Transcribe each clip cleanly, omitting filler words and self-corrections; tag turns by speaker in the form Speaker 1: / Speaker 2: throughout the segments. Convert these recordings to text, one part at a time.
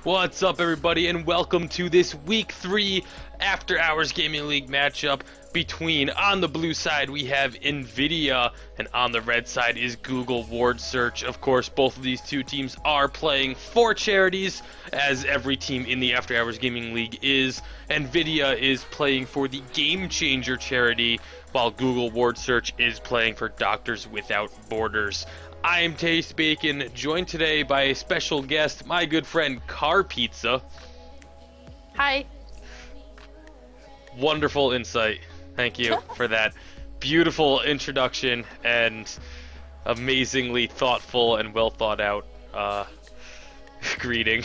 Speaker 1: What's up, everybody, and welcome to this Week 3 After Hours Gaming League matchup between, on the blue side, we have NVIDIA, and on the red side is Google Word Search. Of course, both of these two teams are playing for charities, as every team in the After Hours Gaming League is. NVIDIA is playing for the Game Changer charity, while Google Word Search is playing for Doctors Without Borders. I am TastyBacon, joined today by a special guest, my good friend Car Pizza.
Speaker 2: Hi.
Speaker 1: Wonderful insight. Thank you for that beautiful introduction and amazingly thoughtful and well thought out greeting.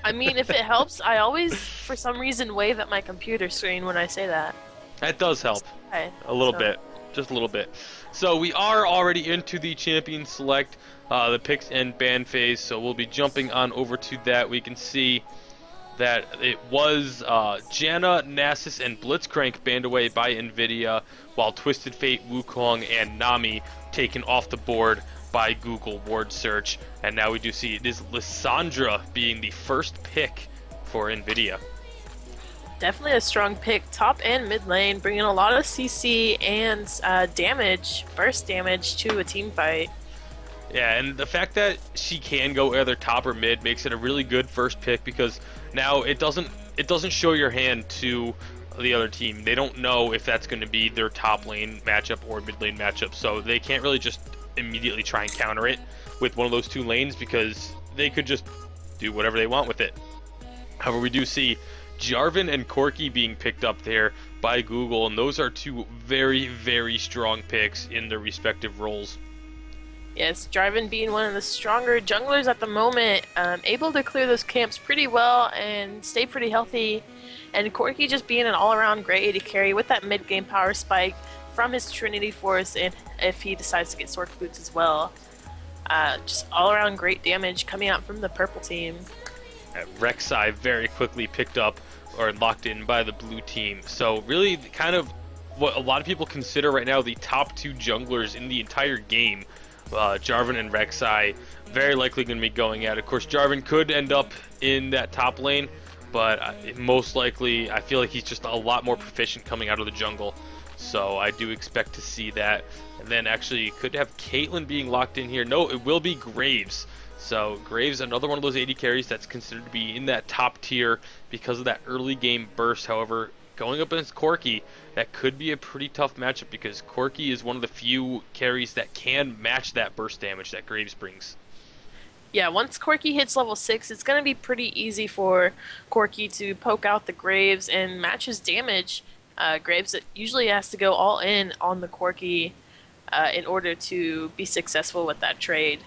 Speaker 2: I mean, if it helps, I always, for some reason, wave at my computer screen when I say that.
Speaker 1: That does help.
Speaker 2: Okay,
Speaker 1: A little bit. Just a little bit. So we are already into the Champion Select, the picks and ban phase, so we'll be jumping on over to that. We can see that it was Janna, Nasus, and Blitzcrank banned away by NVIDIA, while Twisted Fate, Wukong, and Nami taken off the board by Google Word Search. And now we do see it is Lissandra being the first pick for NVIDIA.
Speaker 2: Definitely a strong pick, top and mid lane, bringing a lot of CC and damage, burst damage to a team fight.
Speaker 1: Yeah, and the fact that she can go either top or mid makes it a really good first pick, because now it doesn't show your hand to the other team. They don't know if that's going to be their top lane matchup or mid lane matchup, so they can't really just immediately try and counter it with one of those two lanes, because they could just do whatever they want with it. However, we do see Jarvan and Corki being picked up there by Google, and those are two very, very strong picks in their respective roles.
Speaker 2: Yes, Jarvan being one of the stronger junglers at the moment, able to clear those camps pretty well and stay pretty healthy. And Corki just being an all-around great AD carry with that mid-game power spike from his Trinity Force, and if he decides to get Sword Boots as well. Just all-around great damage coming out from the purple team.
Speaker 1: Rek'Sai very quickly picked up or locked in by the blue team. So really kind of what a lot of people consider right now the top two junglers in the entire game. Jarvan and Rek'Sai very likely going to be going at it. Of course, Jarvan could end up in that top lane, but most likely I feel like he's just a lot more proficient coming out of the jungle. So I do expect to see that. And then actually could have Caitlyn being locked in here. No, it will be Graves. So Graves, another one of those AD carries that's considered to be in that top tier because of that early game burst. However, going up against Corki, that could be a pretty tough matchup, because Corki is one of the few carries that can match that burst damage that Graves brings.
Speaker 2: Yeah, once Corki hits level 6, it's going to be pretty easy for Corki to poke out the Graves and match his damage. Graves usually has to go all in on the Corki in order to be successful with that trade.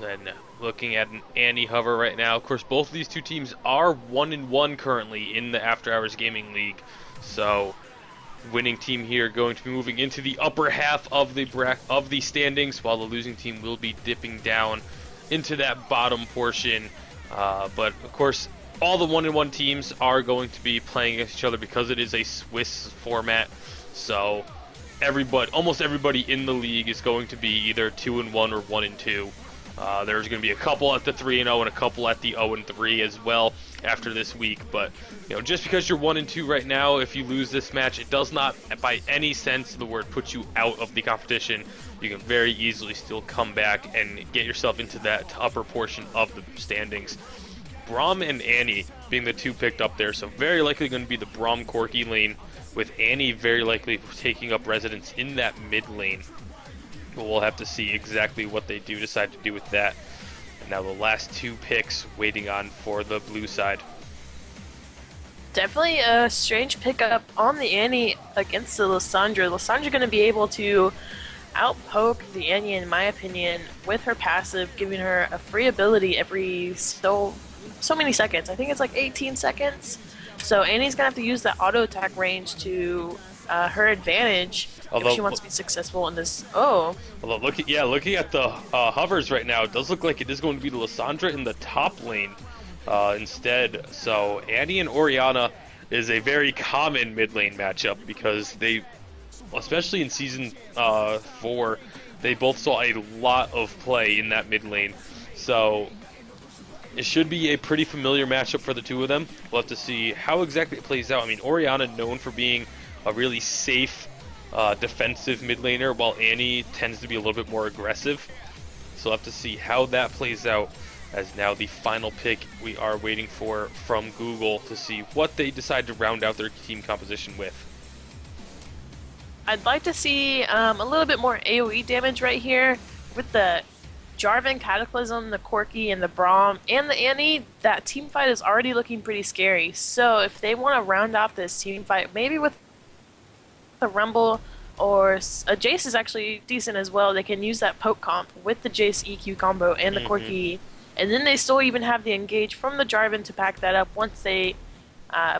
Speaker 1: Then looking at an Annie hover right now. Of course, both of these two teams are 1-1 currently in the After Hours Gaming League. So, winning team here going to be moving into the upper half of the standings, while the losing team will be dipping down into that bottom portion. But of course, all the 1-1 teams are going to be playing against each other because it is a Swiss format. So, almost everybody in the league is going to be either 2-1 or 1-2. There's going to be a couple at the 3-0 and a couple at the 0-3 as well after this week. But just because you're 1-2 right now, if you lose this match, it does not, by any sense of the word, put you out of the competition. You can very easily still come back and get yourself into that upper portion of the standings. Braum and Annie being the two picked up there, so very likely going to be the Braum Corki lane, with Annie very likely taking up residence in that mid lane. But we'll have to see exactly what they decide to do with that. And now the last two picks waiting on for the blue side.
Speaker 2: Definitely a strange pickup on the Annie against the Lissandra. Lissandra going to be able to outpoke the Annie, in my opinion, with her passive, giving her a free ability every so many seconds. I think it's like 18 seconds. So Annie's going to have to use that auto attack range to her advantage if she wants to be successful in this. Although
Speaker 1: looking at the hovers right now, it does look like it is going to be the Lissandra in the top lane instead. So Annie and Orianna is a very common mid lane matchup, because they, especially in season 4, they both saw a lot of play in that mid lane. So It should be a pretty familiar matchup for the two of them. We'll have to see how exactly it plays out. I mean, Orianna known for being a really safe defensive mid laner, while Annie tends to be a little bit more aggressive. So we'll have to see how that plays out, as now the final pick we are waiting for from Google to see what they decide to round out their team composition with.
Speaker 2: I'd like to see a little bit more AoE damage right here with the Jarvan, Cataclysm, the Corki, and the Braum, and the Annie. That team fight is already looking pretty scary. So if they want to round off this team fight, maybe with a Rumble or a Jace is actually decent as well. They can use that poke comp with the Jace EQ combo and the Corki, and then they still even have the engage from the Jarvan to back that up once they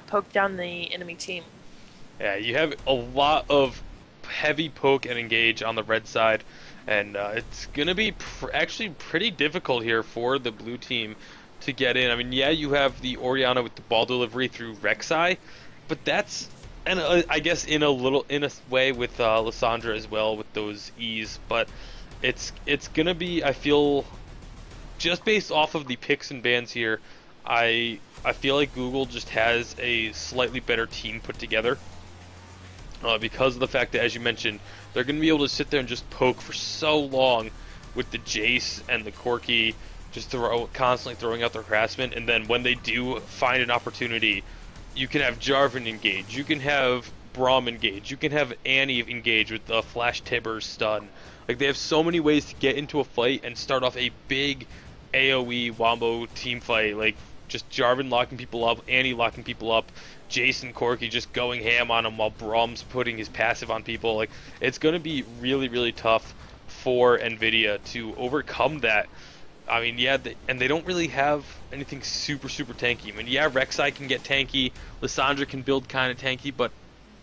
Speaker 2: poke down the enemy team.
Speaker 1: Yeah, you have a lot of heavy poke and engage on the red side, and it's going to be actually pretty difficult here for the blue team to get in. I mean, yeah, you have the Orianna with the ball delivery through Rek'Sai, but that's, and I guess in a way with Lissandra as well with those E's, but it's going to be, I feel, just based off of the picks and bans here, I feel like Google just has a slightly better team put together. Because of the fact that, as you mentioned, they're going to be able to sit there and just poke for so long with the Jace and the Corki, just constantly throwing out their harassment, and then when they do find an opportunity, you can have Jarvan engage, you can have Braum engage, you can have Annie engage with the Flash Tibber stun. Like, they have so many ways to get into a fight and start off a big AoE wombo team fight, like just Jarvan locking people up, Annie locking people up, Jason Corki just going ham on him while Braum's putting his passive on people. Like, it's going to be really, really tough for NVIDIA to overcome that. I mean, yeah, and they don't really have anything super, super tanky. I mean, yeah, Rek'Sai can get tanky, Lissandra can build kind of tanky, but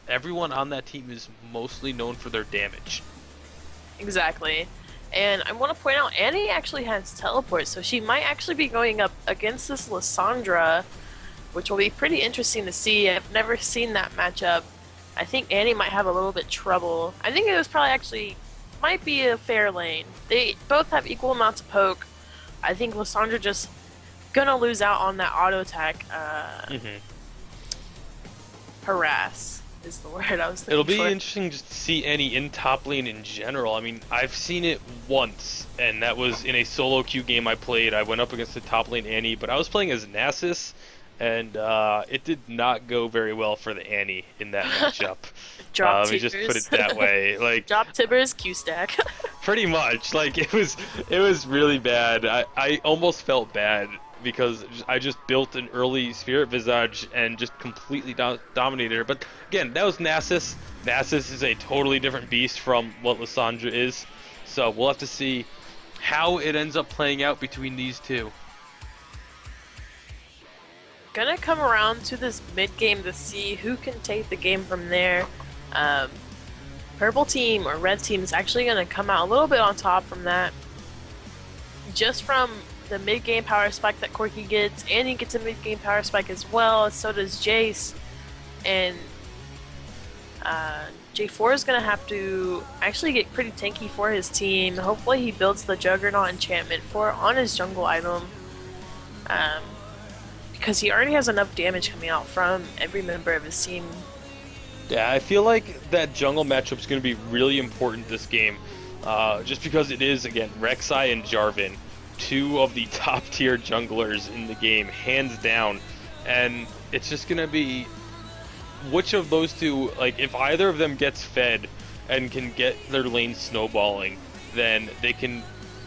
Speaker 1: everyone on that team is mostly known for their damage.
Speaker 2: Exactly. And I want to point out, Annie actually has teleport, so she might actually be going up against this Lissandra, which will be pretty interesting to see. I've never seen that matchup. I think Annie might have a little bit trouble. I think it was probably actually, might be a fair lane. They both have equal amounts of poke. I think Lissandra just gonna lose out on that auto attack. Harass is the word I was thinking.
Speaker 1: It'll be interesting just to see Annie in top lane in general. I mean, I've seen it once, and that was in a solo queue game I played. I went up against the top lane Annie, but I was playing as Nasus, and it did not go very well for the Annie in that matchup. Let me just put it that way. Like,
Speaker 2: drop Tibbers, Q stack.
Speaker 1: Pretty much. Like, it was really bad. I almost felt bad because I just built an early Spirit Visage and just completely dominated her. But again, that was Nasus. Nasus is a totally different beast from what Lissandra is. So we'll have to see how it ends up playing out between these two.
Speaker 2: Gonna come around to this mid game to see who can take the game from there. Purple team or red team is actually gonna come out a little bit on top from that. Just from the mid game power spike that Corki gets, Annie gets a mid game power spike as well, so does Jace. And J4 is gonna have to actually get pretty tanky for his team. Hopefully he builds the Juggernaut enchantment on his jungle item. Because he already has enough damage coming out from every member of his team.
Speaker 1: Yeah, I feel like that jungle matchup is going to be really important this game. Just because it is, again, Rek'Sai and Jarvan, two of the top tier junglers in the game, hands down. And it's just going to be which of those two, like, if either of them gets fed and can get their lane snowballing, then they can,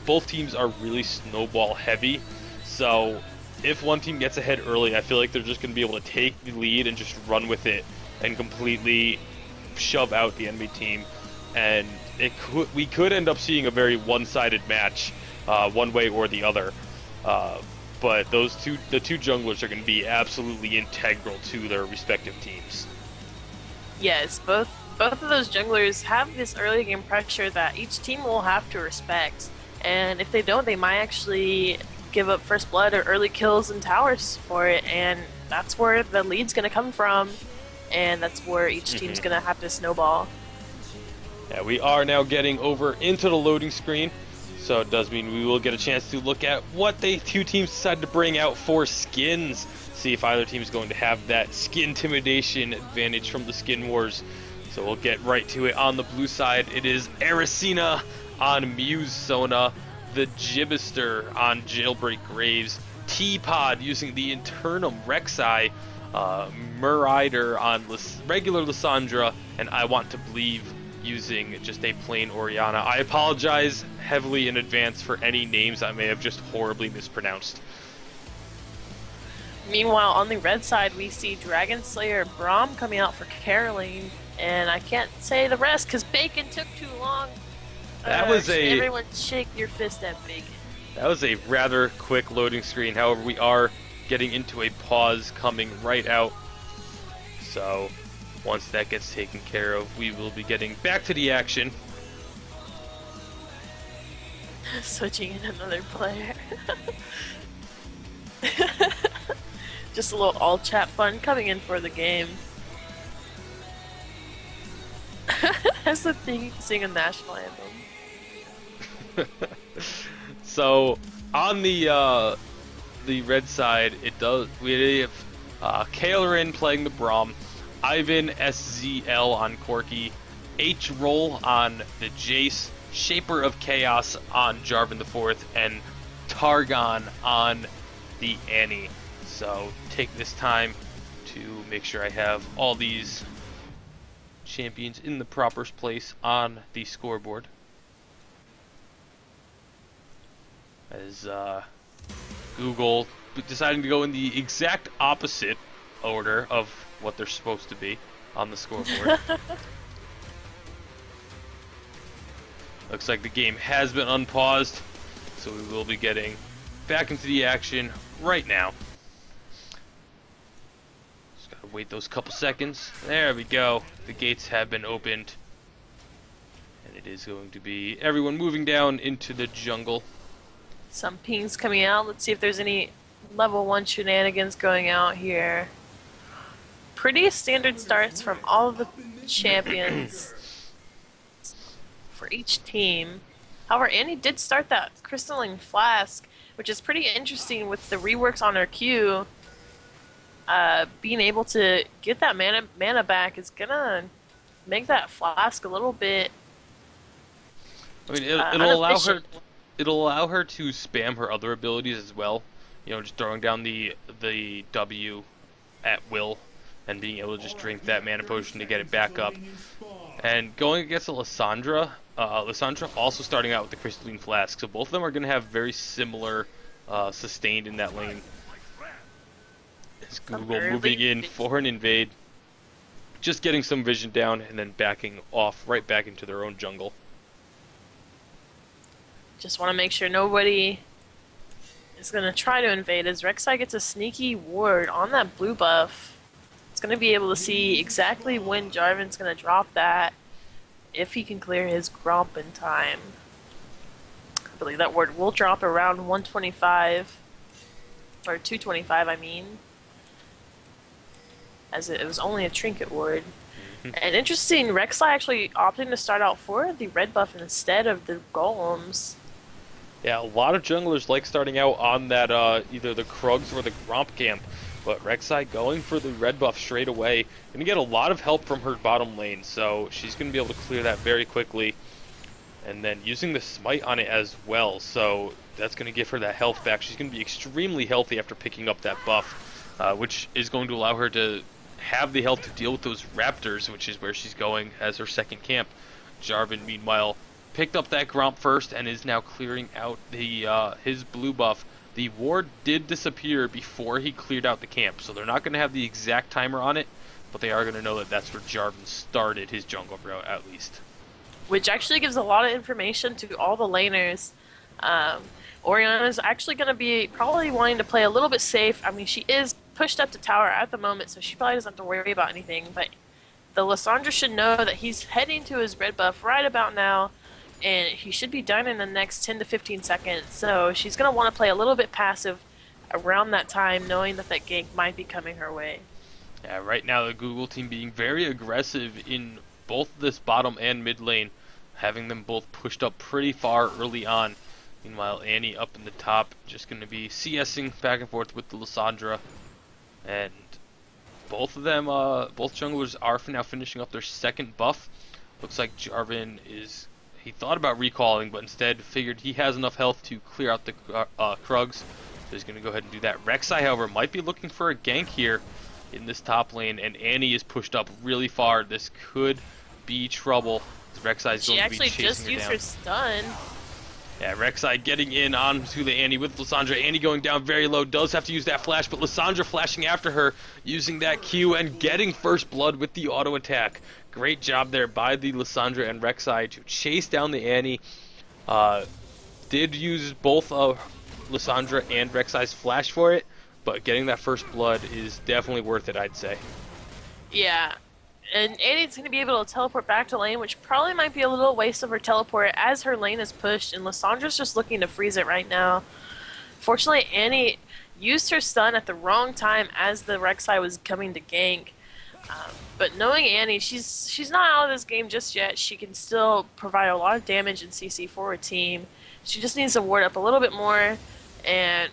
Speaker 1: both teams are really snowball heavy. So if one team gets ahead early, I feel like they're just going to be able to take the lead and just run with it and completely shove out the enemy team. And we could end up seeing a very one-sided match, one way or the other. But the two junglers are going to be absolutely integral to their respective teams.
Speaker 2: Yes, both of those junglers have this early game pressure that each team will have to respect. And if they don't, they might actually give up first blood or early kills and towers for it, and that's where the lead's gonna come from, and that's where each team's gonna have to snowball.
Speaker 1: Yeah, we are now getting over into the loading screen, So it does mean we will get a chance to look at what the two teams decide to bring out for skins. See if either team is going to have that skin intimidation advantage from the skin wars. So we'll get right to it. On the blue side, it is Ericina on Muse Sona, the Gibister on Jailbreak Graves, T-Pod using the Internum Rek'Sai, Murider on regular Lissandra, and I Want to Believe using just a plain Orianna. I apologize heavily in advance for any names I may have just horribly mispronounced.
Speaker 2: Meanwhile, on the red side, we see Dragon Slayer Braum coming out for Caroline, and I can't say the rest because Bacon took too long.
Speaker 1: That was
Speaker 2: everyone shake your fist at Bacon.
Speaker 1: That was a rather quick loading screen. However, we are getting into a pause coming right out. So once that gets taken care of, we will be getting back to the action.
Speaker 2: Switching in another player. Just a little all chat fun coming in for the game. That's the thing, sing a national anthem.
Speaker 1: So on the red side, we have Kailerin playing the Braum, Ivan SZL on Corki, H Roll on the Jace, Shaper of Chaos on Jarvan IV, and Targon on the Annie. So take this time to make sure I have all these champions in the proper place on the scoreboard. As Google deciding to go in the exact opposite order of what they're supposed to be on the scoreboard. Looks like the game has been unpaused, so we will be getting back into the action right now. Just gotta wait those couple seconds. There we go. The gates have been opened. And it is going to be everyone moving down into the jungle.
Speaker 2: Some pings coming out. Let's see if there's any level 1 shenanigans going out here. Pretty standard starts from all of the champions for each team. However, Annie did start that crystalline flask, which is pretty interesting with the reworks on her Q. Being able to get that mana back is gonna make that flask a little bit.
Speaker 1: I mean, it'll allow her to spam her other abilities as well. You know, just throwing down the W at will and being able to just drink that mana potion to get it back up. And going against a Lissandra, Lissandra also starting out with the crystalline flask, so both of them are going to have very similar sustained in that lane. As Google moving in for an invade, just getting some vision down and then backing off right back into their own jungle.
Speaker 2: Just want to make sure nobody is going to try to invade as Rek'Sai gets a sneaky ward on that blue buff. It's going to be able to see exactly when Jarvan's going to drop that, if he can clear his Gromp in time. I believe that ward will drop around 125, or 225 I mean, as it was only a trinket ward. And interesting, Rek'Sai actually opting to start out for the red buff instead of the golems.
Speaker 1: Yeah, a lot of junglers like starting out on that either the Krugs or the Gromp camp, but Rek'Sai going for the red buff straight away. Gonna get a lot of help from her bottom lane, so she's gonna be able to clear that very quickly. And then using the smite on it as well, so that's gonna give her that health back. She's gonna be extremely healthy after picking up that buff, which is going to allow her to have the health to deal with those raptors, which is where she's going as her second camp. Jarvan, meanwhile, picked up that Gromp first and is now clearing out the his blue buff. The ward did disappear before he cleared out the camp, so they're not going to have the exact timer on it, but they are going to know that that's where Jarvan started his jungle route at least.
Speaker 2: Which actually gives a lot of information to all the laners. Orianna's actually going to be probably wanting to play a little bit safe. I mean, she is pushed up to tower at the moment, so she probably doesn't have to worry about anything, but the Lissandra should know that he's heading to his red buff right about now, and he should be done in the next 10 to 15 seconds, so she's going to want to play a little bit passive around that time, knowing that that gank might be coming her way.
Speaker 1: Yeah, right now the Google team being very aggressive in both this bottom and mid lane, having them both pushed up pretty far early on. Meanwhile, Annie up in the top, just going to be CSing back and forth with the Lissandra. And both of them, both junglers are for now finishing up their second buff. Looks like Jarvan he thought about recalling, but instead figured he has enough health to clear out the Krugs. So he's going to go ahead and do that. Rek'Sai, however, might be looking for a gank here in this top lane, and Annie is pushed up really far. This could be trouble. Rek'Sai is going to be chasing her down.
Speaker 2: She actually just used her stun.
Speaker 1: Yeah, Rek'Sai getting in onto the Annie with Lissandra. Annie going down very low, does have to use that flash, but Lissandra flashing after her, using that Q and getting first blood with the auto attack. Great job there by the Lissandra and Rek'Sai to chase down the Annie. Did use both Lissandra and Rek'Sai's flash for it, but getting that first blood is definitely worth it, I'd say.
Speaker 2: Yeah. And Annie's going to be able to teleport back to lane, which probably might be a little waste of her teleport as her lane is pushed, and Lissandra's just looking to freeze it right now. Fortunately, Annie used her stun at the wrong time as the Rek'Sai was coming to gank. But knowing Annie, she's not out of this game just yet. She can still provide a lot of damage in CC for her team. She just needs to ward up a little bit more and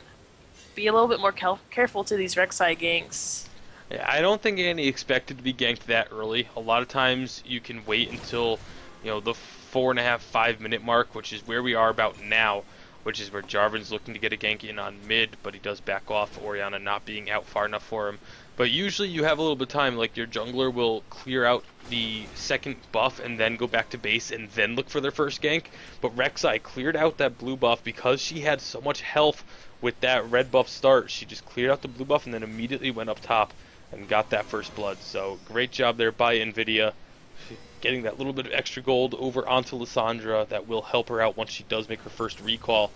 Speaker 2: be a little bit more careful to these Rek'Sai ganks.
Speaker 1: Yeah, I don't think Annie expected to be ganked that early. A lot of times you can wait until, the 4.5, 5 minute mark, which is where we are about now, which is where Jarvan's looking to get a gank in on mid, but he does back off, Orianna not being out far enough for him. But usually you have a little bit of time, like your jungler will clear out the second buff and then go back to base and then look for their first gank. But Rek'Sai cleared out that blue buff because she had so much health with that red buff start. She just cleared out the blue buff and then immediately went up top and got that first blood. So great job there by NVIDIA, getting that little bit of extra gold over onto Lissandra that will help her out once she does make her first recall.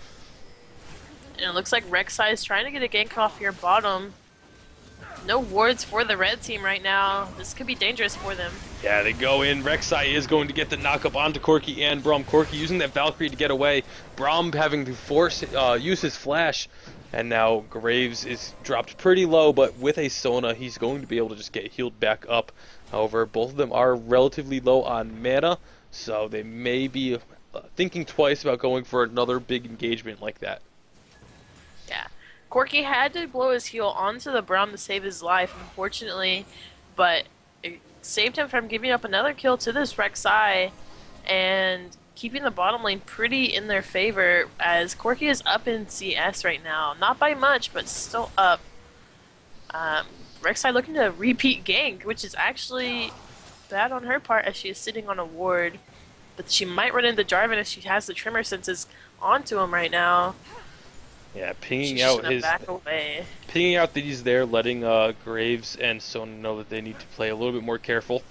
Speaker 2: And it looks like Rek'Sai is trying to get a gank off your bottom. No wards for the red team right now. This could be dangerous for them.
Speaker 1: Yeah, they go in. Rek'Sai is going to get the knock-up onto Corki and Braum. Corki using that Valkyrie to get away. Braum having to use his flash. And now Graves is dropped pretty low, but with a Sona, he's going to be able to just get healed back up. However, both of them are relatively low on mana, so they may be thinking twice about going for another big engagement like that.
Speaker 2: Yeah. Corki had to blow his heal onto the Braum to save his life, unfortunately, but it saved him from giving up another kill to this Rek'Sai and keeping the bottom lane pretty in their favor, as Corki is up in CS right now. Not by much, but still up. Rek'Sai looking to repeat gank, which is actually bad on her part as she is sitting on a ward. But she might run into Jarvan as she has the Tremor Senses onto him right now.
Speaker 1: Yeah, pinging
Speaker 2: She's
Speaker 1: out
Speaker 2: gonna back away.
Speaker 1: pinging out that he's there, letting Graves and Sona know that they need to play a little bit more careful,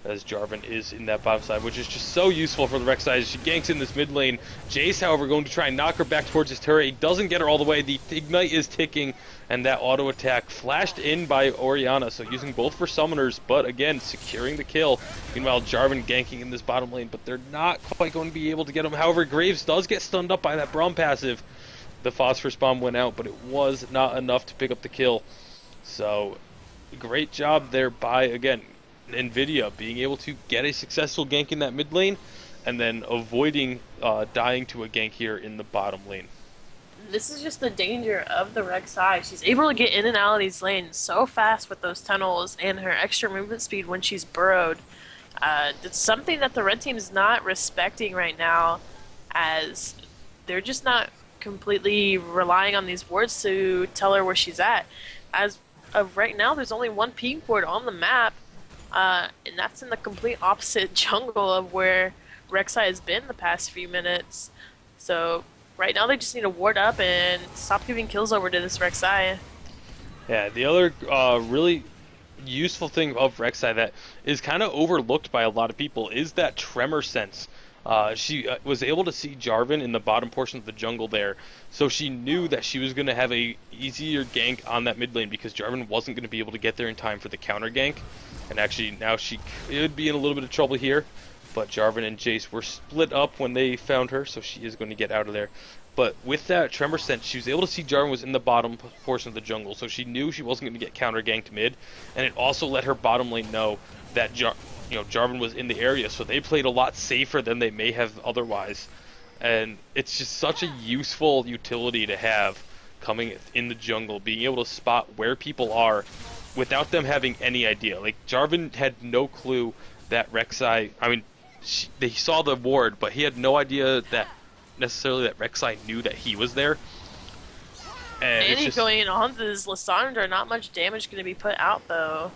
Speaker 1: as Jarvan is in that bottom side, which is just so useful for the Rek'Sai as she ganks in this mid lane. Jace, however, going to try and knock her back towards his turret. He doesn't get her all the way. The Ignite is ticking, and that auto attack flashed in by Orianna, so using both for summoners, but again, securing the kill. Meanwhile, Jarvan ganking in this bottom lane, but they're not quite going to be able to get him. However, Graves does get stunned up by that Braum passive. The Phosphorus Bomb went out, but it was not enough to pick up the kill. So, great job there by, again, NVIDIA being able to get a successful gank in that mid lane and then avoiding dying to a gank here in the bottom lane.
Speaker 2: This is just the danger of the Rek'Sai. She's able to get in and out of these lanes so fast with those tunnels and her extra movement speed when she's burrowed. It's something that the red team is not respecting right now, as they're just not completely relying on these wards to tell her where she's at. As of right now, there's only one ping ward on the map, and that's in the complete opposite jungle of where Rek'Sai has been the past few minutes. So right now they just need to ward up and stop giving kills over to this Rek'Sai.
Speaker 1: Yeah, the other really useful thing of Rek'Sai that is kind of overlooked by a lot of people is that tremor sense. She was able to see Jarvan in the bottom portion of the jungle there, so she knew that she was going to have a easier gank on that mid lane because Jarvan wasn't going to be able to get there in time for the counter gank. And actually now she could be in a little bit of trouble here, but Jarvan and Jace were split up when they found her, so she is going to get out of there. But with that tremor sense, she was able to see Jarvan was in the bottom portion of the jungle, so she knew she wasn't going to get counter ganked mid, and it also let her bottom lane know that Jarvan was in the area, so they played a lot safer than they may have otherwise. And it's just such a useful utility to have coming in the jungle, being able to spot where people are without them having any idea. Like, Jarvan had no clue that Rek'Sai, I mean, they saw the ward, but he had no idea that necessarily that Rek'Sai knew that he was there. And it's
Speaker 2: Annie
Speaker 1: just,
Speaker 2: going on this Lissandra, not much damage going to be put out though.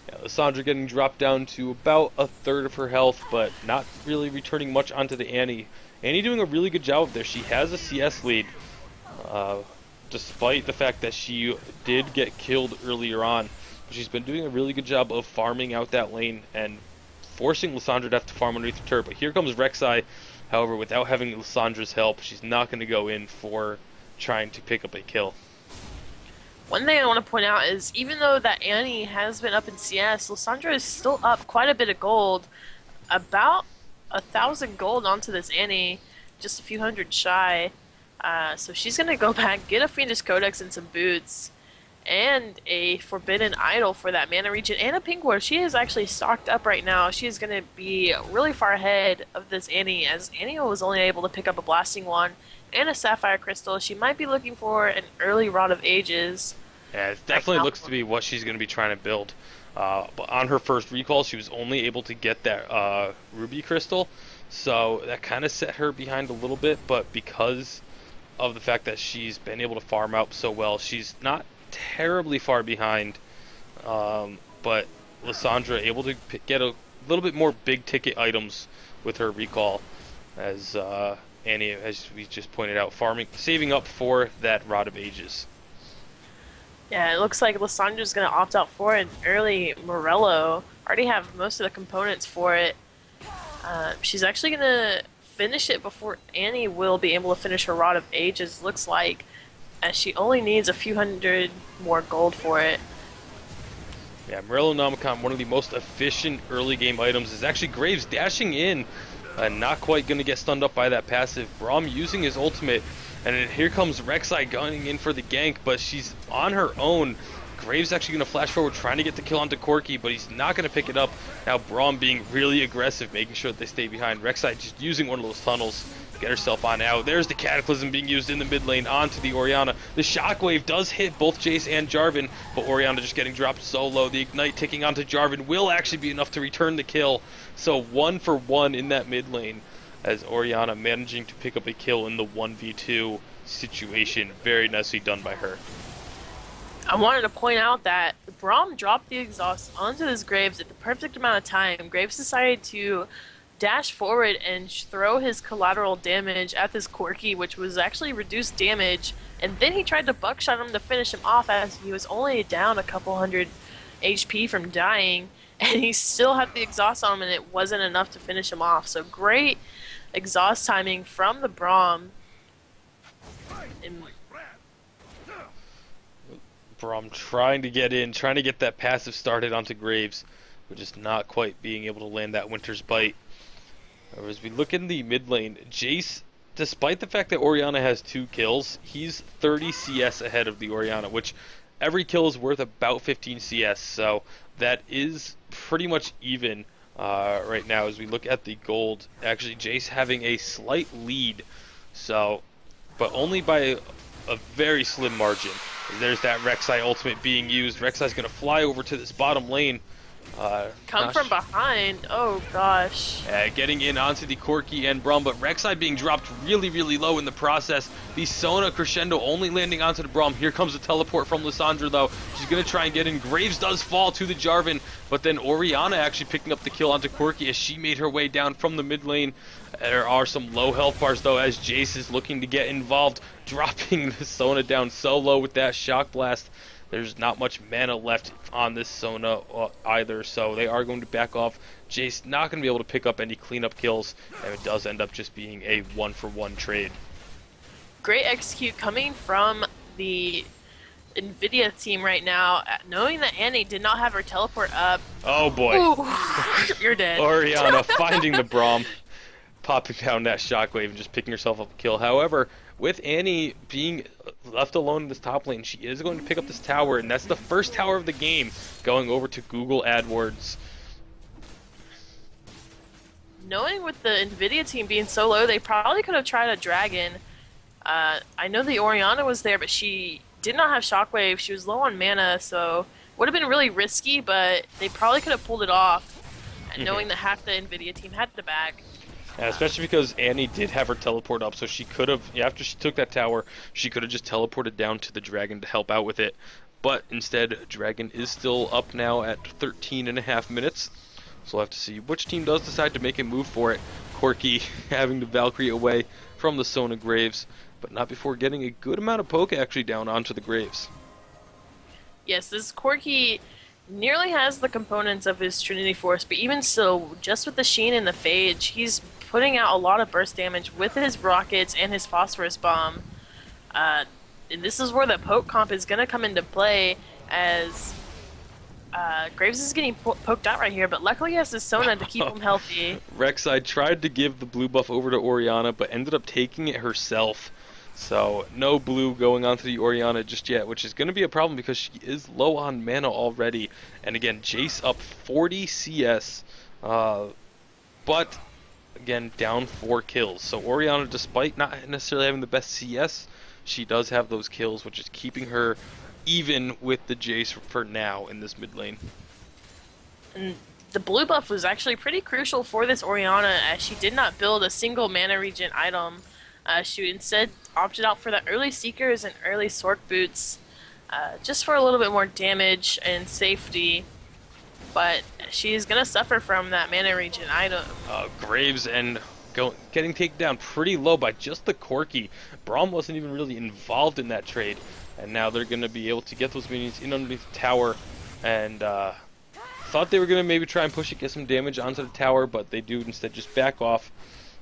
Speaker 1: yeah, Lissandra getting dropped down to about a third of her health, but not really returning much onto the Annie. Annie doing a really good job there. She has a CS lead, despite the fact that she did get killed earlier on. She's been doing a really good job of farming out that lane and forcing Lissandra to have to farm underneath the turret. But here comes Rek'Sai. However, without having Lissandra's help, she's not going to go in for trying to pick up a kill.
Speaker 2: One thing I want to point out is even though that Annie has been up in CS, Lissandra is still up quite a bit of gold. About 1,000 gold onto this Annie, just a few hundred shy. So she's going to go back, get a Fiendish Codex and some boots, and a Forbidden Idol for that mana region, and a pink ward. She is actually stocked up right now. She is going to be really far ahead of this Annie, as Annie was only able to pick up a Blasting Wand and a Sapphire Crystal. She might be looking for an early Rod of Ages.
Speaker 1: Yeah, it definitely looks to be what she's going to be trying to build. But on her first recall, she was only able to get that Ruby Crystal, so that kind of set her behind a little bit, but because of the fact that she's been able to farm out so well, she's not terribly far behind. But Lissandra able to get a little bit more big ticket items with her recall, as Annie, as we just pointed out, saving up for that Rod of Ages.
Speaker 2: Yeah, it looks like Lissandra's going to opt out for an early Morello. Already have most of the components for it. She's actually going to finish it before Annie will be able to finish her Rod of Ages, looks like, as she only needs a few hundred more gold for it.
Speaker 1: Yeah, Morello Nomicon, one of the most efficient early game items, is actually Graves dashing in and not quite going to get stunned up by that passive. Braum using his ultimate, and then here comes Rek'Sai gunning in for the gank, but she's on her own. Graves actually going to flash forward, trying to get the kill onto Corki, but he's not going to pick it up. Now Braum being really aggressive, making sure that they stay behind. Rek'Sai just using one of those tunnels to get herself on out. There's the Cataclysm being used in the mid lane onto the Orianna. The Shockwave does hit both Jace and Jarvan, but Orianna just getting dropped so low. The Ignite ticking onto Jarvan will actually be enough to return the kill. So 1 for 1 in that mid lane, as Orianna managing to pick up a kill in the 1v2 situation. Very nicely done by her.
Speaker 2: I wanted to point out that Braum dropped the exhaust onto this Graves at the perfect amount of time. Graves decided to dash forward and throw his collateral damage at this Corki, which was actually reduced damage, and then he tried to buckshot him to finish him off, as he was only down a couple hundred HP from dying, and he still had the exhaust on him, and it wasn't enough to finish him off. So great exhaust timing from the Braum.
Speaker 1: Braum trying to get in, trying to get that passive started onto Graves, but just not quite being able to land that Winter's Bite. As we look in the mid lane, Jace, despite the fact that Orianna has 2 kills, he's 30 CS ahead of the Orianna, which every kill is worth about 15 CS, so that is pretty much even right now. As we look at the gold, actually Jace having a slight lead, so, but only by a very slim margin. There's that Rek'Sai ultimate being used. Rek'Sai's going to fly over to this bottom lane.
Speaker 2: Come from behind. Oh, gosh.
Speaker 1: Getting in onto the Corki and Braum, but Rek'Sai being dropped really, really low in the process. The Sona Crescendo only landing onto the Braum. Here comes the teleport from Lissandra, though. She's going to try and get in. Graves does fall to the Jarvan, but then Orianna actually picking up the kill onto Corki as she made her way down from the mid lane. There are some low health bars, though, as Jace is looking to get involved, dropping the Sona down so low with that Shock Blast. There's not much mana left on this Sona either, so they are going to back off. Jace not going to be able to pick up any cleanup kills, and it does end up just being a 1-for-1 trade.
Speaker 2: Great execute coming from the NVIDIA team right now, knowing that Annie did not have her teleport up.
Speaker 1: Oh boy.
Speaker 2: Ooh, you're dead.
Speaker 1: Orianna finding the Braum, popping down that Shockwave and just picking herself up a kill. However, with Annie being left alone in this top lane, she is going to pick up this tower, and that's the first tower of the game, going over to Google AdWords.
Speaker 2: knowing with the NVIDIA team being so low, they probably could have tried a dragon. I know the Orianna was there, but she did not have Shockwave. She was low on mana, so would have been really risky, but they probably could have pulled it off, knowing that half the NVIDIA team had the back.
Speaker 1: Yeah, especially because Annie did have her teleport up, so she could have, after she took that tower, she could have just teleported down to the dragon to help out with it. But instead, Dragon is still up now at 13.5 minutes. So we'll have to see which team does decide to make a move for it. Corki having the Valkyrie away from the Sona Graves, but not before getting a good amount of poke actually down onto the Graves.
Speaker 2: Yes, this Corki nearly has the components of his Trinity Force, but even still, just with the Sheen and the Phage, he's putting out a lot of burst damage with his rockets and his Phosphorus Bomb. And this is where the poke comp is going to come into play, as Graves is getting poked out right here, but luckily he has his Sona to keep him healthy.
Speaker 1: Rek'Sai tried to give the blue buff over to Orianna, but ended up taking it herself. So no blue going onto the Orianna just yet, which is going to be a problem because she is low on mana already. And again, Jace up 40 CS, but again, down 4 kills. So Orianna, despite not necessarily having the best CS, she does have those kills, which is keeping her even with the Jace for now in this mid lane.
Speaker 2: And the blue buff was actually pretty crucial for this Orianna, as she did not build a single mana regen item. She instead opted out for the early Seekers and early Sork Boots, just for a little bit more damage and safety. But she's going to suffer from that mana regen item.
Speaker 1: Graves and getting taken down pretty low by just the Corki. Braum wasn't even really involved in that trade, and now they're going to be able to get those minions in underneath the tower, and thought they were going to maybe try and push it, get some damage onto the tower, but they do instead just back off,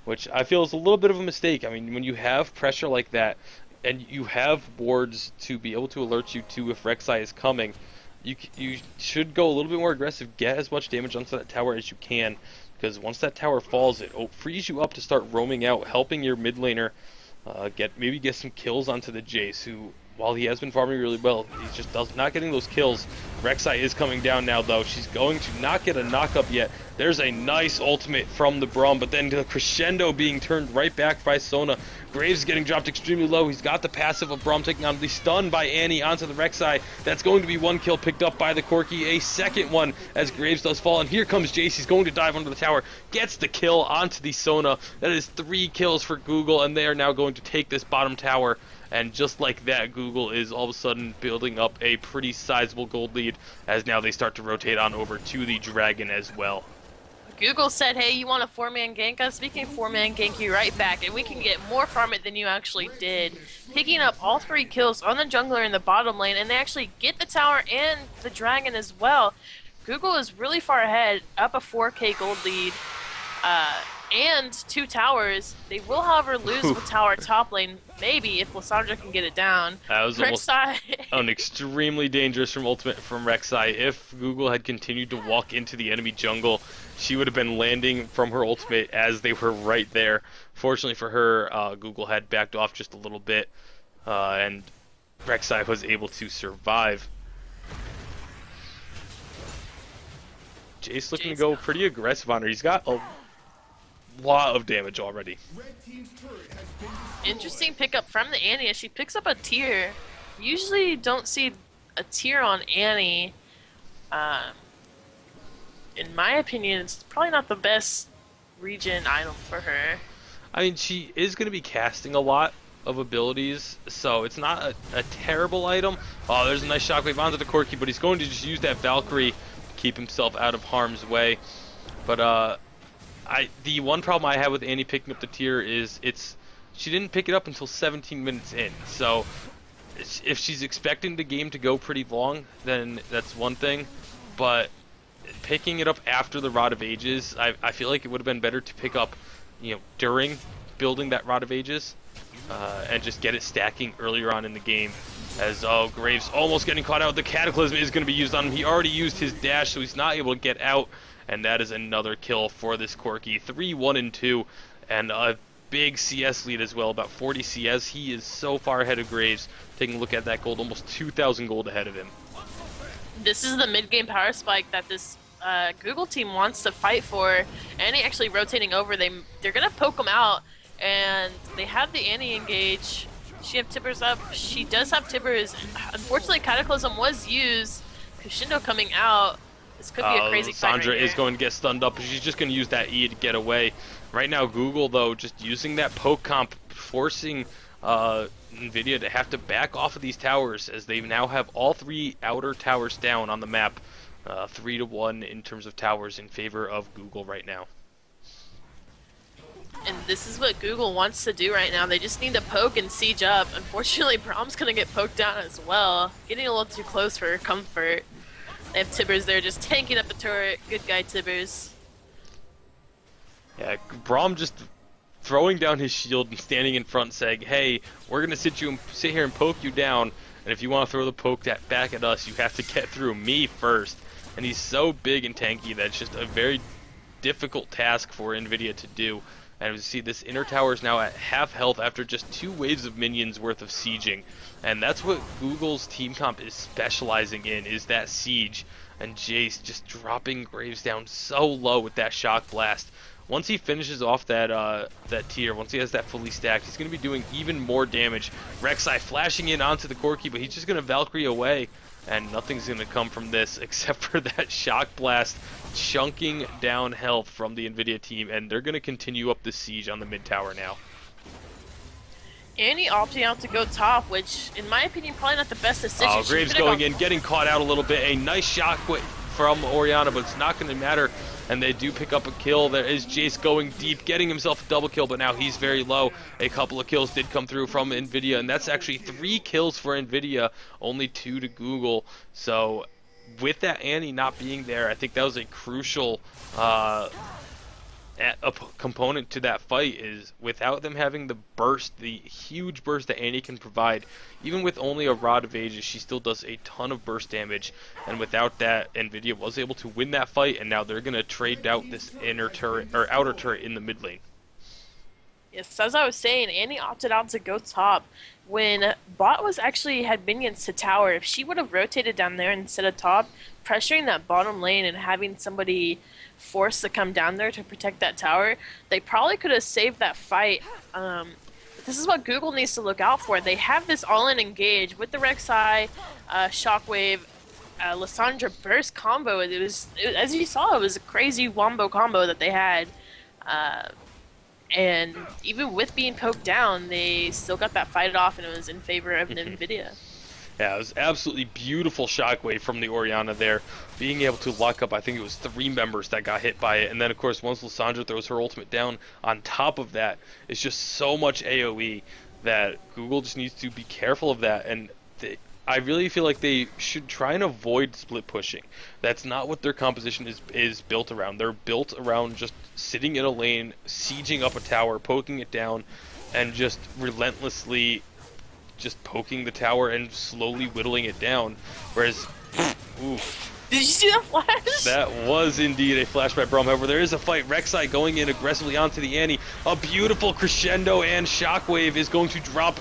Speaker 1: which I feel is a little bit of a mistake. I mean, when you have pressure like that, and you have wards to be able to alert you to if Rek'Sai is coming, you should go a little bit more aggressive, get as much damage onto that tower as you can, because once that tower falls, it frees you up to start roaming out, helping your mid laner maybe get some kills onto the Jace, who, while he has been farming really well, he's just not getting those kills. Rek'Sai is coming down now, though. She's going to not get a knock-up yet. There's a nice ultimate from the Braum, but then the crescendo being turned right back by Sona. Graves getting dropped extremely low. He's got the passive of Braum taking on the stun by Annie onto the Rek'Sai. That's going to be one kill picked up by the Corki. A second one as Graves does fall, and here comes Jace. He's going to dive under the tower. Gets the kill onto the Sona. That is 3 kills for Google, and they are now going to take this bottom tower. And just like that, Google is all of a sudden building up a pretty sizable gold lead, as now they start to rotate on over to the Dragon as well.
Speaker 2: Google said, hey, you want a 4-man gank us? We can 4-man gank you right back, and we can get more farm it than you actually did. Picking up all 3 kills on the jungler in the bottom lane, and they actually get the tower and the dragon as well. Google is really far ahead, up a 4k gold lead, and 2 towers. They will, however, lose with tower top lane, maybe, if Lysandra can get it down.
Speaker 1: That was almost an extremely dangerous from ultimate from Rek'Sai. If Google had continued to walk into the enemy jungle, she would have been landing from her ultimate as they were right there. Fortunately for her, Google had backed off just a little bit, and Rek'Sai was able to survive. Jace looking to go pretty aggressive on her. He's got a lot of damage already.
Speaker 2: Interesting pickup from the Annie as she picks up a tier. Usually don't see a tier on Annie. In my opinion, it's probably not the best regen item for her.
Speaker 1: I mean, she is going to be casting a lot of abilities, so it's not a terrible item. Oh, there's a nice shockwave onto the Corki, but he's going to just use that Valkyrie to keep himself out of harm's way. But the one problem I have with Annie picking up the tier is she didn't pick it up until 17 minutes in. So if she's expecting the game to go pretty long, then that's one thing. But picking it up after the Rod of Ages, I feel like it would have been better to pick up, during building that Rod of Ages, and just get it stacking earlier on in the game. As Graves almost getting caught out. The Cataclysm is going to be used on him. He already used his dash, so he's not able to get out. And that is another kill for this Corki. 3-1-2, and a big CS lead as well, about 40 CS. He is so far ahead of Graves. Taking a look at that gold, almost 2,000 gold ahead of him.
Speaker 2: This is the mid-game power spike that this Google team wants to fight for. Annie actually rotating over. They're gonna poke them out, and they have the Annie engage. She have Tibbers up. She does have Tibbers. Unfortunately, Cataclysm was used. Kushindo coming out. This could be a crazy fight
Speaker 1: Sandra
Speaker 2: right
Speaker 1: is
Speaker 2: here.
Speaker 1: going to get stunned up, but she's just going to use that E to get away. Right now, Google, though, just using that poke comp, forcing NVIDIA to have to back off of these towers, as they now have all 3 outer towers down on the map. 3-1 in terms of towers in favor of Google right now.
Speaker 2: And this is what Google wants to do right now. They just need to poke and siege up. Unfortunately, Brom's gonna get poked down as well. Getting a little too close for comfort. They have Tibbers there just tanking up the turret. Good guy, Tibbers.
Speaker 1: Yeah, Braum just throwing down his shield and standing in front saying, hey, we're going to sit here and poke you down, and if you want to throw the poke back at us, you have to get through me first. And he's so big and tanky that it's just a very difficult task for NVIDIA to do. And we see this inner tower is now at half health after just 2 waves of minions worth of sieging. And that's what Google's team comp is specializing in, is that siege. And Jace just dropping Graves down so low with that shock blast. Once he finishes off that tier, once he has that fully stacked, he's going to be doing even more damage. Rek'Sai flashing in onto the Corki, but he's just going to Valkyrie away. And nothing's going to come from this except for that shock blast chunking down health from the NVIDIA team, and they're going to continue up the siege on the mid tower now.
Speaker 2: Annie opting out to go top, which, in my opinion, probably not the best decision.
Speaker 1: Oh, Graves going in, getting caught out a little bit. A nice shot from Orianna, but it's not going to matter. And they do pick up a kill. There is Jace going deep, getting himself a double kill, but now he's very low. A couple of kills did come through from NVIDIA, and that's actually 3 kills for NVIDIA, only 2 to Google. So with that Annie not being there, I think that was a crucial component to that fight. Is without them having the burst, the huge burst that Annie can provide, even with only a Rod of Ages, she still does a ton of burst damage. And without that, NVIDIA was able to win that fight, and now they're going to trade out this inner turret or outer turret in the mid lane.
Speaker 2: Yes, as I was saying, Annie opted out to go top. When bot was actually had minions to tower, if she would have rotated down there instead of top, pressuring that bottom lane and having somebody forced to come down there to protect that tower, they probably could have saved that fight. This is what Google needs to look out for. They have this all-in engage with the Rek'Sai, Shockwave, Lissandra burst combo. It was, as you saw, it was a crazy wombo combo that they had. And even with being poked down, they still got that fight off, and it was in favor of NVIDIA.
Speaker 1: Yeah, it was absolutely beautiful shockwave from the Orianna there, being able to lock up, I think it was 3 members that got hit by it. And then, of course, once Lissandra throws her ultimate down on top of that, it's just so much AoE that Google just needs to be careful of that. And I really feel like they should try and avoid split pushing. That's not what their composition is built around. They're built around just sitting in a lane, sieging up a tower, poking it down, and just relentlessly just poking the tower and slowly whittling it down. Whereas, oof.
Speaker 2: Did you see that flash?
Speaker 1: That was indeed a flash by Braum. However, there is a fight. Rek'Sai going in aggressively onto the Annie. A beautiful crescendo and shockwave is going to drop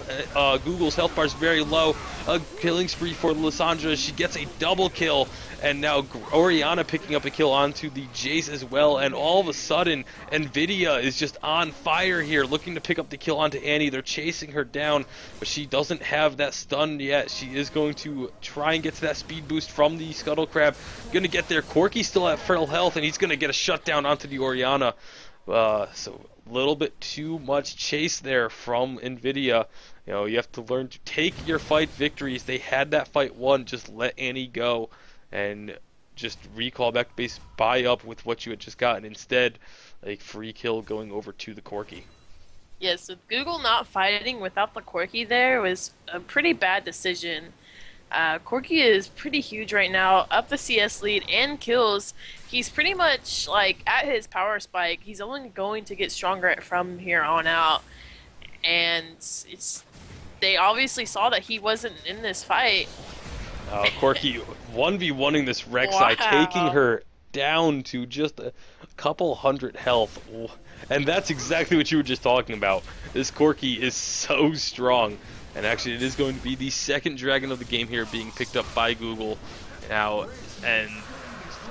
Speaker 1: Google's health bars very low. A killing spree for Lissandra. She gets a double kill. And now Orianna picking up a kill onto the Jace as well. And all of a sudden, NVIDIA is just on fire here, looking to pick up the kill onto Annie. They're chasing her down, but she doesn't have that stun yet. She is going to try and get to that speed boost from the Scuttle Crab. Gonna get there. Corki still at full health, and he's gonna get a shutdown onto the Orianna. So a little bit too much chase there from NVIDIA. You know, you have to learn to take your fight victories. They had that fight won. Just let Annie go and just recall back to base, buy up with what you had just gotten. Instead, a free kill going over to the Corki.
Speaker 2: Yes, with Google not fighting without the Corki there was a pretty bad decision. Corki is pretty huge right now, up the CS lead and kills. He's pretty much like at his power spike. He's only going to get stronger from here on out. And they obviously saw that he wasn't in this fight.
Speaker 1: Corki 1v1ing this Rek'Sai,
Speaker 2: Wow.
Speaker 1: taking her down to just a couple hundred health. And that's exactly what you were just talking about. This Corki is so strong. And actually, it is going to be the second dragon of the game here being picked up by Google now. And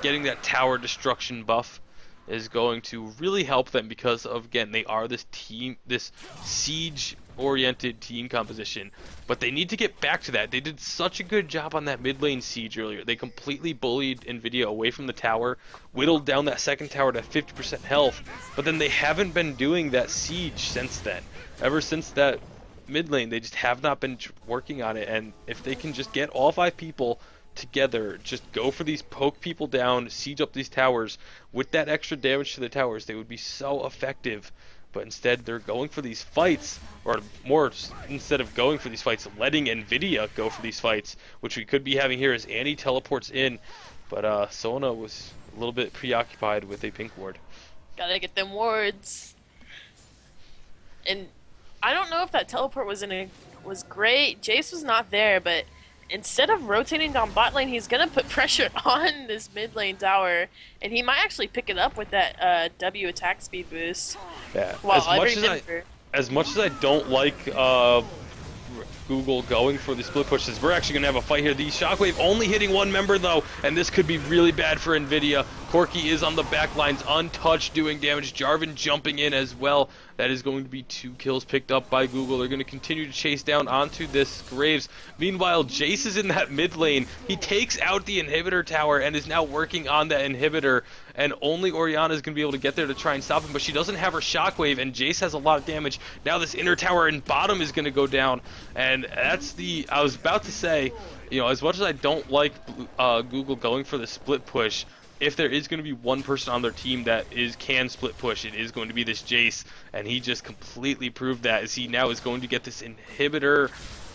Speaker 1: getting that tower destruction buff is going to really help them because of, again, they are this team, this siege oriented team composition, but they need to get back to that. They did such a good job on that mid lane siege earlier. They completely bullied NVIDIA away from the tower, whittled down that second tower to 50% health, but then they haven't been doing that siege since then. Ever since that mid lane, they just have not been working on it, and if they can just get all 5 people together, just go for these, poke people down, siege up these towers with that extra damage to the towers, they would be so effective. But instead they're going for these fights, or more, instead of going for these fights, letting NVIDIA go for these fights, which we could be having here as Annie teleports in, but Sona was a little bit preoccupied with a pink ward.
Speaker 2: Gotta get them wards. And I don't know if that teleport was great. Jace was not there, but instead of rotating down bot lane, he's gonna put pressure on this mid lane tower, and he might actually pick it up with that W attack speed boost.
Speaker 1: Yeah.
Speaker 2: Well,
Speaker 1: as much as I don't like Google going for the split pushes, we're actually gonna have a fight here. The Shockwave only hitting one member though, and this could be really bad for NVIDIA. Corki is on the back lines untouched, doing damage. Jarvan jumping in as well. That is going to be 2 kills picked up by Google. They're going to continue to chase down onto this Graves. Meanwhile, Jace is in that mid lane. He takes out the inhibitor tower and is now working on that inhibitor. And only Orianna is going to be able to get there to try and stop him. But she doesn't have her shockwave, and Jace has a lot of damage. Now this inner tower in bottom is going to go down. And that's the... I was about to say, you know, as much as I don't like Google going for the split push, if there is going to be one person on their team that can split push, it is going to be this Jace, and he just completely proved that, as he now is going to get this inhibitor.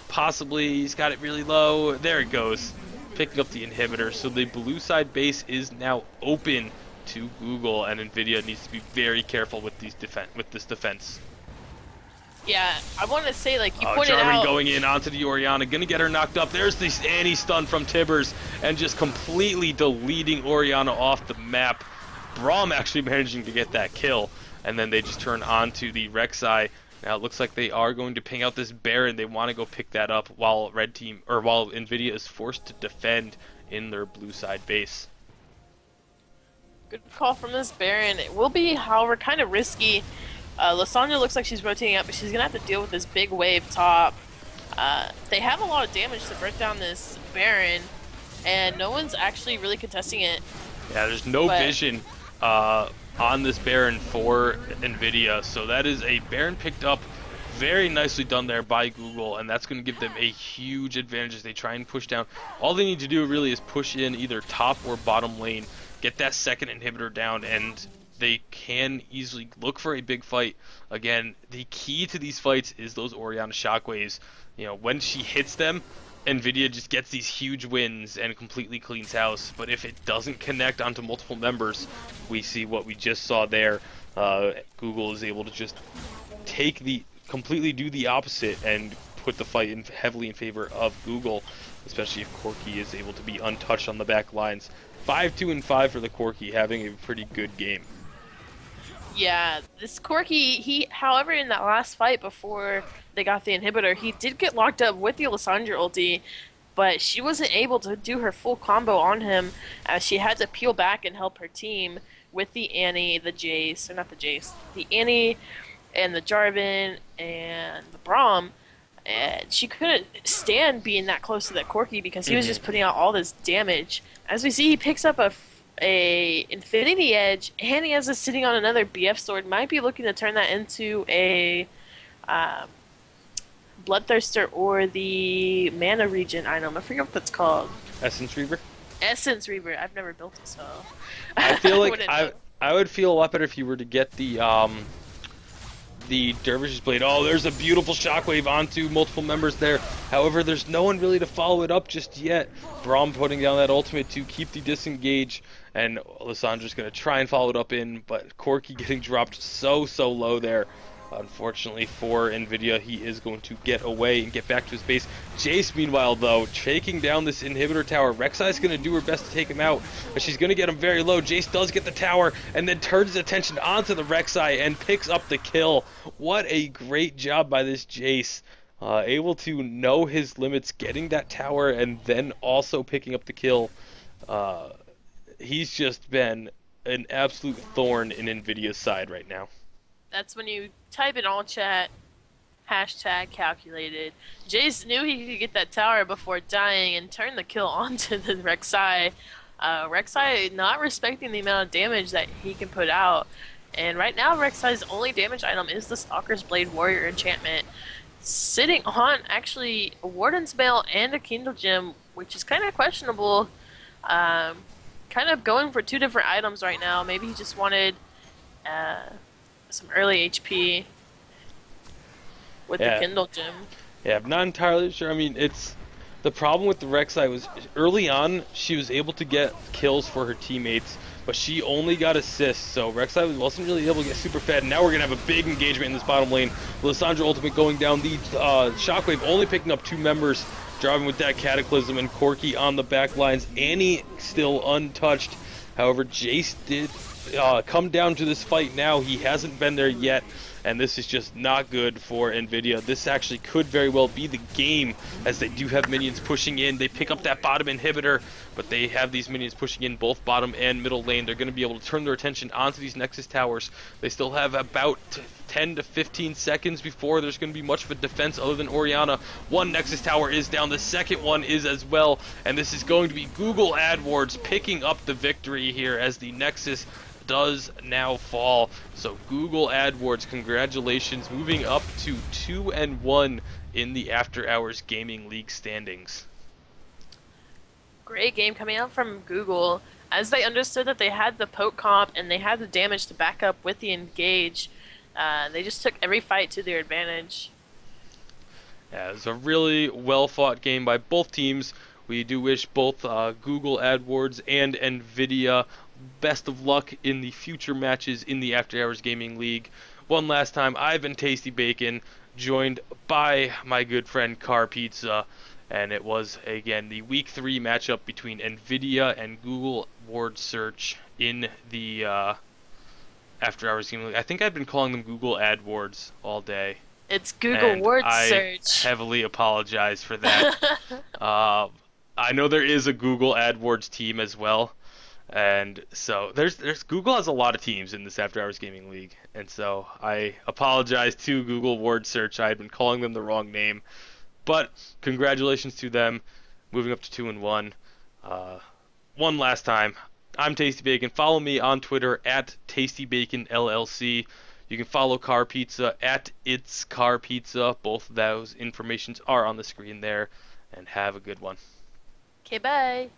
Speaker 1: Possibly, he's got it really low. There it goes, picking up the inhibitor. So the blue side base is now open to Google, and NVIDIA needs to be very careful with this defense.
Speaker 2: Yeah, I want to say, like, you pointed
Speaker 1: Jarvan
Speaker 2: out...
Speaker 1: going in onto the Orianna, gonna get her knocked up. There's this Annie stun from Tibbers, and just completely deleting Orianna off the map. Braum actually managing to get that kill, and then they just turn onto the Rek'Sai. Now it looks like they are going to ping out this Baron. They want to go pick that up while while NVIDIA is forced to defend in their blue side base.
Speaker 2: Good call from this Baron. It will be, however, kind of risky. Lysandra looks like she's rotating up, but she's going to have to deal with this big wave top. They have a lot of damage to break down this Baron, and no one's actually really contesting it.
Speaker 1: Yeah, there's no vision on this Baron for NVIDIA, so that is a Baron picked up. Very nicely done there by Google, and that's going to give them a huge advantage as they try and push down. All they need to do really is push in either top or bottom lane, get that second inhibitor down, and they can easily look for a big fight. Again, the key to these fights is those Orianna shockwaves. You know, when she hits them, NVIDIA just gets these huge wins and completely cleans house. But if it doesn't connect onto multiple members, we see what we just saw there. Google is able to just completely do the opposite and put the fight heavily in favor of Google, especially if Corki is able to be untouched on the back lines. 5-2-5 for the Corki, having a pretty good game.
Speaker 2: Yeah, this Corki, however, in that last fight before they got the inhibitor, he did get locked up with the Lysandra ulti, but she wasn't able to do her full combo on him, as she had to peel back and help her team with the Annie, the Jace, or not the Jace, the Annie and the Jarvan and the Braum, and she couldn't stand being that close to that Corki because he was just putting out all this damage. As we see, he picks up a Infinity Edge, and he has us sitting on another BF sword. Might be looking to turn that into a Bloodthirster or the Mana Regen item. I forget what that's called.
Speaker 1: Essence Reaver?
Speaker 2: Essence Reaver. I've never built it, so...
Speaker 1: I feel like I would feel a lot better if you were to get the Dervish's Blade. Oh, there's a beautiful shockwave onto multiple members there. However, there's no one really to follow it up just yet. Braum putting down that ultimate to keep the disengage, and Lysandra's going to try and follow it up in, but Corki getting dropped so low there. Unfortunately for NVIDIA, he is going to get away and get back to his base. Jace, meanwhile, though, taking down this inhibitor tower. Rek'Sai's going to do her best to take him out, but she's going to get him very low. Jace does get the tower, and then turns his attention onto the Rek'Sai and picks up the kill. What a great job by this Jace. Able to know his limits, getting that tower, and then also picking up the kill. he's just been an absolute thorn in NVIDIA's side right now.
Speaker 2: That's when you type in all chat hashtag calculated. Jace knew he could get that tower before dying and turn the kill onto the Rek'Sai. Rek'Sai not respecting the amount of damage that he can put out. And right now, Rek'Sai's only damage item is the Stalker's Blade Warrior enchantment. Sitting on actually a Warden's Mail and a Kindle Gem, which is kind of questionable. Um, Kind of going for two different items right now. Maybe he just wanted uh, some early HP with the
Speaker 1: Yeah,
Speaker 2: Kindle Gem.
Speaker 1: yeah, I'm not entirely sure. I mean, it's the problem with the Rek'Sai was early on she was able to get kills for her teammates, but she only got assists, so Rek'Sai wasn't really able to get super fed. And now we're gonna have a big engagement in this bottom lane. Lissandra ultimate going down, the Shockwave only picking up 2 members, driving with that Cataclysm, and Corki on the back lines. Annie still untouched. However, Jace did come down to this fight now. He hasn't been there yet, and this is just not good for NVIDIA. This actually could very well be the game, as they do have minions pushing in. They pick up that bottom inhibitor, but they have these minions pushing in both bottom and middle lane. They're going to be able to turn their attention onto these Nexus towers. They still have about 10 to 15 seconds before there's going to be much of a defense other than Orianna. One Nexus tower is down, the second one is as well, and this is going to be Google AdWords picking up the victory here as the Nexus does now fall. So Google AdWords, congratulations, moving up to 2-1 in the After Hours Gaming League standings.
Speaker 2: Great game coming out from Google. As they understood that they had the poke comp and they had the damage to back up with the engage, they just took every fight to their advantage.
Speaker 1: Yeah, it was a really well-fought game by both teams. We do wish both Google AdWords and NVIDIA best of luck in the future matches in the After Hours Gaming League. One last time, I've been TastyBacon, joined by my good friend Car Pizza, and it was, again, the Week 3 matchup between NVIDIA and Google Word Search in the After Hours Gaming League. I think I've been calling them Google AdWords all day.
Speaker 2: It's Google
Speaker 1: And
Speaker 2: Word
Speaker 1: I
Speaker 2: Search.
Speaker 1: heavily apologize for that. I know there is a Google AdWords team as well, and so there's Google has a lot of teams in this After Hours Gaming League, and so I apologize to Google Word Search. I had been calling them the wrong name, but congratulations to them, moving up to 2-1. One last time, I'm TastyBacon. Follow me on Twitter at TastyBaconLLC. You can follow Car Pizza at It's Car Pizza. Both of those informations are on the screen there. And have a good one.
Speaker 2: Okay, bye.